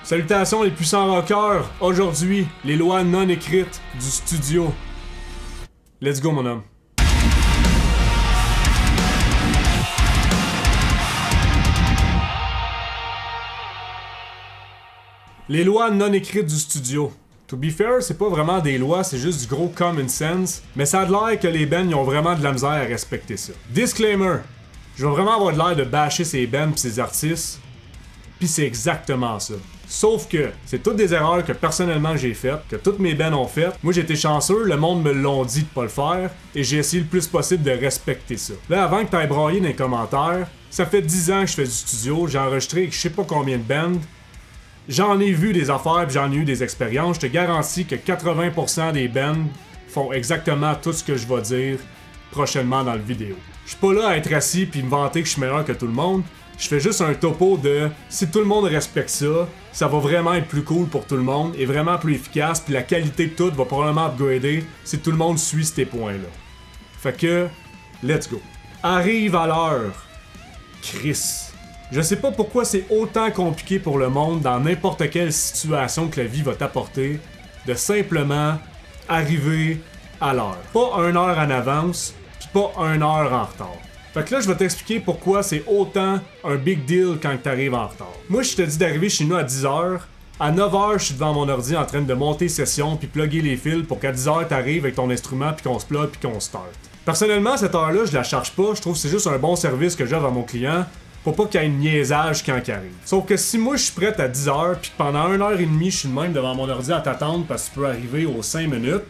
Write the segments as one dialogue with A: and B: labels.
A: Salutations les puissants rockers! Aujourd'hui, les lois non écrites du studio. Let's go mon homme. Les lois non écrites du studio. To be fair, c'est pas vraiment des lois, c'est juste du gros common sense, mais ça a de l'air que les bands ils ont vraiment de la misère à respecter ça. Disclaimer, je vais vraiment avoir de l'air de bâcher ces bands pis ces artistes, pis c'est exactement ça. Sauf que c'est toutes des erreurs que personnellement j'ai faites, que toutes mes bands ont faites. Moi j'ai été chanceux, le monde me l'ont dit de pas le faire, et j'ai essayé le plus possible de respecter ça. Là avant que t'ailles brailler dans les commentaires, ça fait 10 ans que je fais du studio, j'ai enregistré avec je sais pas combien de bands. J'en ai vu des affaires pis j'en ai eu des expériences. Je te garantis que 80% des bands font exactement tout ce que je vais dire prochainement dans la vidéo. Je suis pas là à être assis pis me vanter que je suis meilleur que tout le monde. Je fais juste un topo de si tout le monde respecte ça, ça va vraiment être plus cool pour tout le monde et vraiment plus efficace pis la qualité de tout va probablement upgrader si tout le monde suit ces points-là. Fait que, let's go. Arrive à l'heure. Chris. Je sais pas pourquoi c'est autant compliqué pour le monde dans n'importe quelle situation que la vie va t'apporter de simplement arriver à l'heure. Pas 1 heure en avance, pis pas 1 heure en retard. Fait que là, je vais t'expliquer pourquoi c'est autant un big deal quand t'arrives en retard. Moi, je te dis d'arriver chez nous à 10h. À 9h, je suis devant mon ordi en train de monter session puis plugger les fils pour qu'à 10h, t'arrives avec ton instrument puis qu'on se plug puis qu'on start. Personnellement, cette heure-là, je la charge pas. Je trouve que c'est juste un bon service que j'offre à mon client. Pour pas qu'il y ait un niaisage quand il arrive. Sauf que si moi je suis prêt à 10h puis que pendant 1h30 je suis de même devant mon ordi à t'attendre parce que tu peux arriver aux 5 minutes,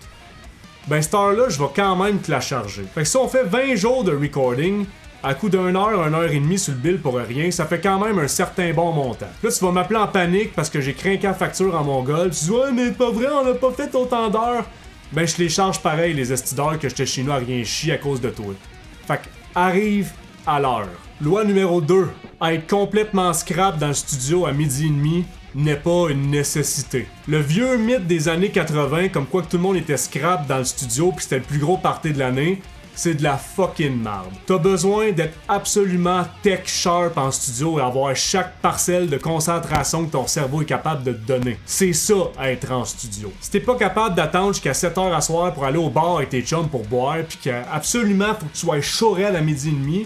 A: ben cette heure-là je vais quand même te la charger. Fait que si on fait 20 jours de recording, à coup d'1 heure, 1h30 sur le bill pour rien, ça fait quand même un certain bon montant. Là tu vas m'appeler en panique parce que j'ai craqué la facture en mongol, tu dis ouais mais pas vrai, on a pas fait autant d'heures. Ben je les charge pareil les esti d'heures que j'étais chez nous à rien chier à cause de toi. Fait que arrive à l'heure. Loi numéro 2. Être complètement scrap dans le studio à 12h30 n'est pas une nécessité. Le vieux mythe des années 80, comme quoi que tout le monde était scrap dans le studio pis c'était le plus gros party de l'année, c'est de la fucking merde. T'as besoin d'être absolument tech sharp en studio et avoir chaque parcelle de concentration que ton cerveau est capable de te donner. C'est ça, être en studio. Si t'es pas capable d'attendre jusqu'à 7h à soir pour aller au bar avec tes chums pour boire pis qu'absolument faut que tu sois chaud raide à 12h30,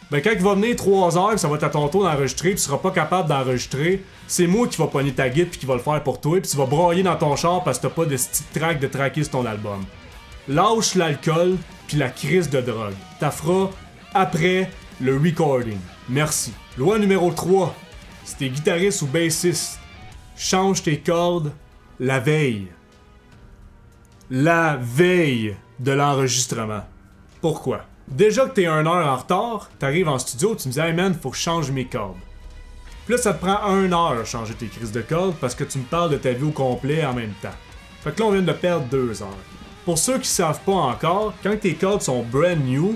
A: ben quand il va venir 3h pis ça va être à ton tour d'enregistrer pis tu seras pas capable d'enregistrer, c'est moi qui va pogner ta guide pis qui va le faire pour toi pis tu vas brailler dans ton char parce que t'as pas de stick track de tracker sur ton album. Lâche l'alcool pis la crise de drogue. T'as feras après le recording. Merci. Loi numéro 3. Si t'es guitariste ou bassiste, change tes cordes la veille. La veille de l'enregistrement. Pourquoi? Déjà que t'es 1 heure en retard, t'arrives en studio, tu me dis « Hey man, faut que je change mes cordes. » Puis là, ça te prend 1 heure à changer tes crises de cordes parce que tu me parles de ta vie au complet en même temps. Fait que là, on vient de perdre 2 heures. Pour ceux qui savent pas encore, quand tes cordes sont brand new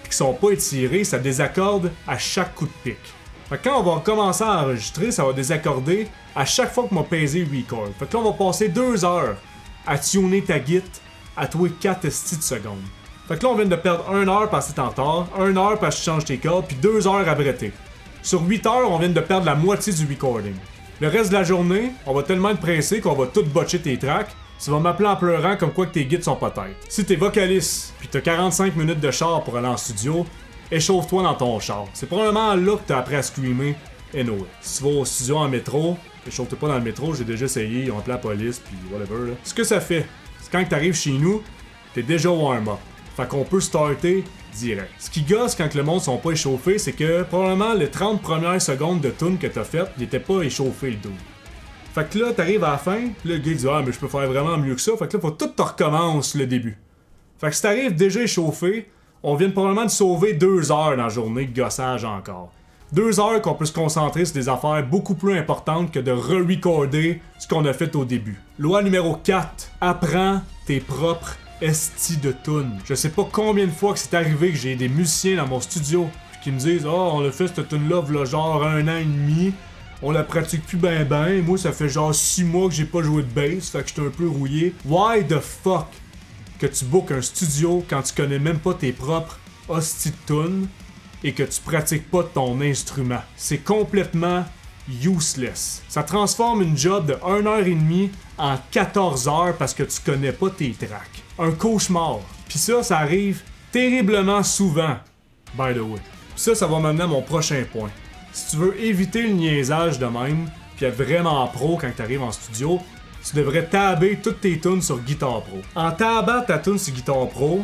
A: pis qui sont pas étirées, ça désaccorde à chaque coup de pic. Fait que quand on va commencer à enregistrer, ça va désaccorder à chaque fois que m'a pesé record. Fait que là, on va passer 2 heures à tuner ta guitare à tous les 4 estis de secondes. Fait que là, on vient de perdre 1 heure parce que t'es en retard, 1 heure parce que tu changes tes cordes, puis 2 heures à bretter. Sur 8 heures, on vient de perdre la moitié du recording. Le reste de la journée, on va tellement être pressé qu'on va tout botcher tes tracks, tu vas m'appeler en pleurant comme quoi que tes guides sont pas têtes. Si t'es vocaliste, puis t'as 45 minutes de char pour aller en studio, échauffe-toi dans ton char. C'est probablement là que t'as appris à screamer, anyway. Si tu vas au studio en métro, échauffe-toi pas dans le métro, j'ai déjà essayé, ils ont appelé la police, puis whatever là. Ce que ça fait, c'est quand t'arrives chez nous, t'es déjà warm-up. Fait qu'on peut starter direct. Ce qui gosse quand le monde sont pas échauffés, c'est que probablement les 30 premières secondes de tune que t'as faites, il était pas échauffé le dos. Fait que là, t'arrives à la fin, pis là, le gars dit « Ah, mais je peux faire vraiment mieux que ça. » Fait que là, faut tout te recommence le début. Fait que si t'arrives déjà échauffé, on vient probablement de sauver 2 heures dans la journée de gossage encore. 2 heures qu'on peut se concentrer sur des affaires beaucoup plus importantes que de re-recorder ce qu'on a fait au début. Loi numéro 4. Apprends tes propres esti de tunes. Je sais pas combien de fois que c'est arrivé que j'ai des musiciens dans mon studio qui me disent « Ah, on a fait cette tune-là v'là genre 1 an et demi. On la pratique plus ben. Moi, ça fait genre 6 mois que j'ai pas joué de bass, fait que j'étais un peu rouillé. Why the fuck que tu bookes un studio quand tu connais même pas tes propres hosties de tunes et que tu pratiques pas ton instrument? C'est complètement useless. Ça transforme une job de 1h30 en 14 heures parce que tu connais pas tes tracks. Un cauchemar. Puis ça arrive terriblement souvent, by the way. Puis ça va m'amener à mon prochain point. Si tu veux éviter le niaisage de même, puis être vraiment pro quand tu arrives en studio, tu devrais taber toutes tes tunes sur Guitar Pro. En tabant ta tune sur Guitar Pro,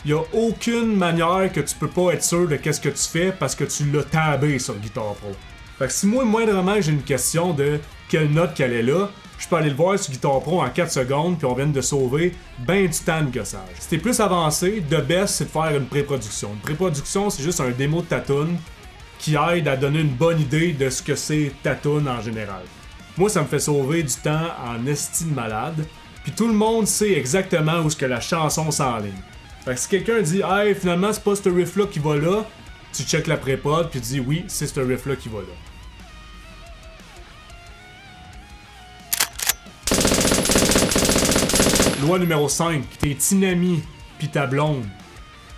A: y a aucune manière que tu peux pas être sûr de qu'est-ce que tu fais parce que tu l'as tabé sur Guitar Pro. Fait que si moi, moindrement, j'ai une question de quelle note qu'elle est là, je peux aller le voir sur Guitar Pro en 4 secondes puis on vient de sauver ben du temps de gossage. Si t'es plus avancé, the best, c'est de faire une pré-production. Une pré-production, c'est juste un démo de ta tune qui aide à donner une bonne idée de ce que c'est ta tune en général. Moi, ça me fait sauver du temps en esti de malade, puis tout le monde sait exactement où est-ce que la chanson s'enligne. Fait que si quelqu'un dit « Hey, finalement, c'est pas ce riff-là qui va là », tu checkes la pré-prod puis tu dis « Oui, c'est ce riff-là qui va là ». Loi numéro 5, tes tinamis pis ta blonde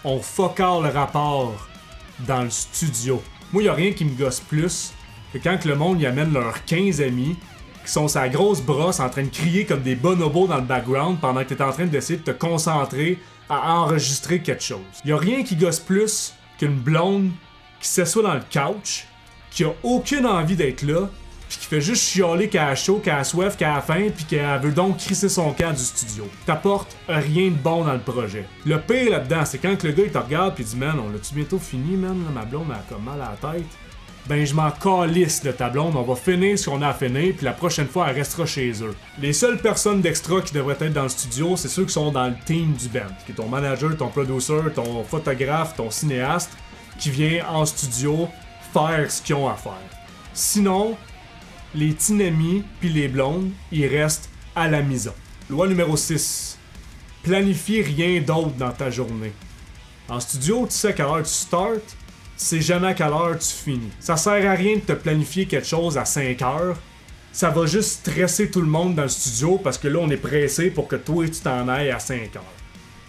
A: ont fuck all le rapport dans le studio. Moi, y'a rien qui me gosse plus que quand le monde y amène leurs 15 amis qui sont sa grosse brosse en train de crier comme des bonobos dans le background pendant que t'es en train d'essayer de te concentrer à enregistrer quelque chose. Y'a rien qui gosse plus qu'une blonde qui s'assoit dans le couch, qui a aucune envie d'être là, pis qui fait juste chialer qu'elle a chaud, qu'elle a soif, qu'elle a faim, pis qu'elle veut donc crisser son camp du studio. T'apportes rien de bon dans le projet. Le pire là-dedans, c'est quand le gars il te regarde pis dit « Man, on l'a-tu bientôt fini, man? Là, ma blonde elle a comme mal à la tête. » Ben je m'en calisse de ta blonde, on va finir ce qu'on a à finir, puis la prochaine fois elle restera chez eux. Les seules personnes d'extra qui devraient être dans le studio, c'est ceux qui sont dans le team du band, qui est ton manager, ton producer, ton photographe, ton cinéaste, qui vient en studio faire ce qu'ils ont à faire. Sinon, les tinamis puis les blondes, ils restent à la maison. Loi numéro 6. Planifie rien d'autre dans ta journée. En studio, tu sais à quelle heure tu starts, tu sais jamais à quelle heure tu finis. Ça sert à rien de te planifier quelque chose à 5 heures. Ça va juste stresser tout le monde dans le studio parce que là, on est pressé pour que toi, tu t'en ailles à 5 heures.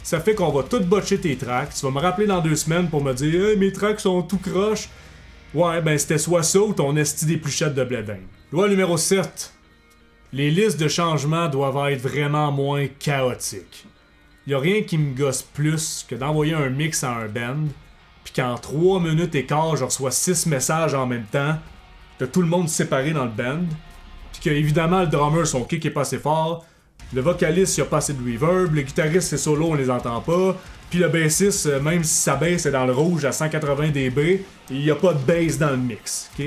A: Ça fait qu'on va tout botcher tes tracks. Tu vas me rappeler dans 2 semaines pour me dire hey, « Mes tracks sont tout croche. » Ouais, ben c'était soit ça ou ton esti d'épluchette de blé d'Inde. Loi numéro 7. Les listes de changements doivent être vraiment moins chaotiques. Y'a rien qui me gosse plus que d'envoyer un mix à un band, pis qu'en 3 minutes et quart, je reçois 6 messages en même temps, de tout le monde séparé dans le band, pis que évidemment le drummer, son kick est pas assez fort, le vocaliste, il a pas assez de reverb, le guitariste, ses solos, on les entend pas, pis le bassiste, même si sa bass est dans le rouge à 180 dB, il y a pas de bass dans le mix, ok?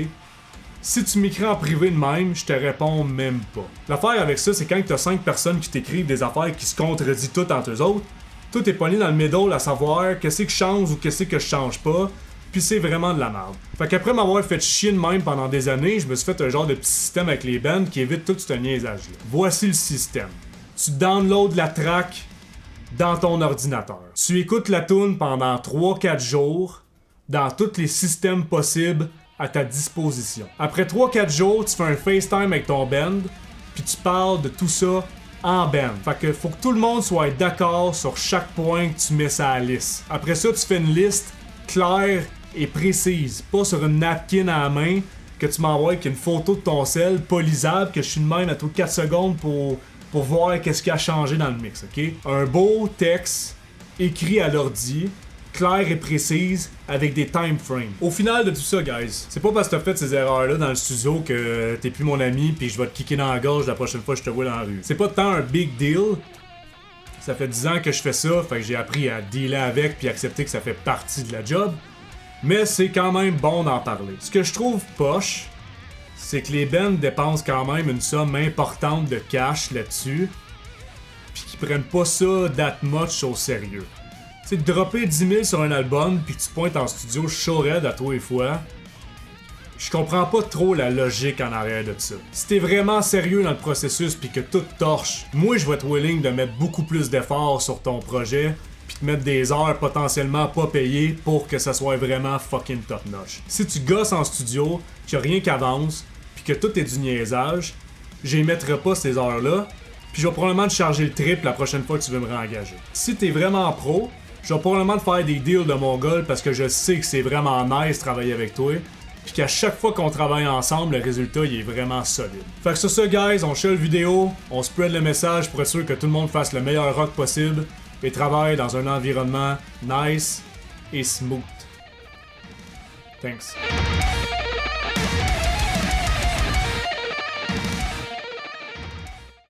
A: Si tu m'écris en privé de même, je te réponds même pas. L'affaire avec ça, c'est quand t'as 5 personnes qui t'écrivent des affaires qui se contredisent toutes entre eux autres, tout est pogné dans le middle à savoir qu'est-ce que je change ou qu'est-ce que je change pas, puis c'est vraiment de la merde. Fait qu'après m'avoir fait chier de même pendant des années, je me suis fait un genre de petit système avec les bands qui évite tout ce niaisage-là. Voici le système. Tu downloads la track dans ton ordinateur. Tu écoutes la tune pendant 3-4 jours dans tous les systèmes possibles à ta disposition. Après 3-4 jours, tu fais un FaceTime avec ton band, puis tu parles de tout ça en band. Fait que faut que tout le monde soit d'accord sur chaque point que tu mets sur la liste. Après ça, tu fais une liste claire et précise, pas sur une napkin à la main que tu m'envoies avec une photo de ton sel, pas lisable, que je suis de même à tous 4 secondes pour voir qu'est-ce qui a changé dans le mix, ok? Un beau texte écrit à l'ordi, claire et précise, avec des time frames. Au final de tout ça, guys, c'est pas parce que t'as fait ces erreurs-là dans le studio que t'es plus mon ami pis je vais te kicker dans la gorge la prochaine fois que je te vois dans la rue. C'est pas tant un big deal. Ça fait 10 ans que je fais ça, fait que j'ai appris à dealer avec puis accepter que ça fait partie de la job. Mais c'est quand même bon d'en parler. Ce que je trouve poche, c'est que les bands dépensent quand même une somme importante de cash là-dessus, pis qu'ils prennent pas ça that much au sérieux. Tu sais, dropper 10 000 sur un album pis que tu pointes en studio chaud raide à toi et fois, je comprends pas trop la logique en arrière de ça. Si t'es vraiment sérieux dans le processus pis que tout torche, moi je vais être willing de mettre beaucoup plus d'efforts sur ton projet pis te mettre des heures potentiellement pas payées pour que ça soit vraiment fucking top notch. Si tu gosses en studio, qu'il y a rien qui avance pis que tout est du niaisage, j'y mettrai pas ces heures-là pis je vais probablement te charger le triple la prochaine fois que tu veux me réengager. Si t'es vraiment pro, je vais probablement te faire des deals de mon gars parce que je sais que c'est vraiment nice de travailler avec toi. puis qu'à chaque fois qu'on travaille ensemble, le résultat il est vraiment solide. Fait que sur ça, guys, on share le vidéo, on spread le message pour être sûr que tout le monde fasse le meilleur rock possible et travaille dans un environnement nice et smooth. Thanks.